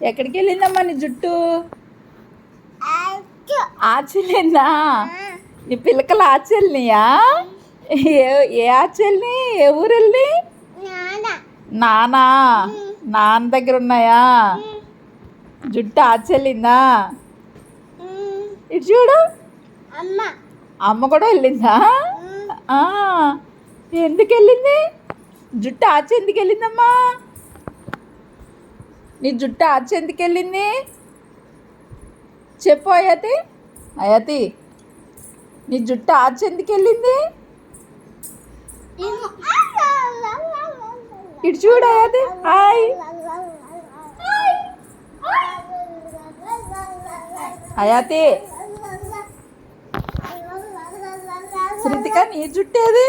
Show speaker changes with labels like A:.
A: ఎక్కడికి వెళ్ళిందమ్మా నీ జుట్టు? ఆచెల్లిందా? నీ పిల్లకలు ఆచెల్లినాయా? ఏ ఆచెల్ని? ఏ ఊరు వెళ్ళి? నానా నాన్న దగ్గర ఉన్నాయా? జుట్టు ఆచెల్లిందా? ఇటు చూడు, అమ్మ కూడా వెళ్ళిందా? ఎందుకు వెళ్ళింది? జుట్టు ఆచె ఎందుకు వెళ్ళిందమ్మా? నీ జుట్టు ఆచె ఎందుకు వెళ్ళింది చెప్పు అయాతి. అయాతి, నీ జుట్టు ఆచె ఎందుకు వెళ్ళింది? ఇటు చూడు అయాతి. హాయ్ అయాతి. శృతిక, నీ జుట్టు ఏది?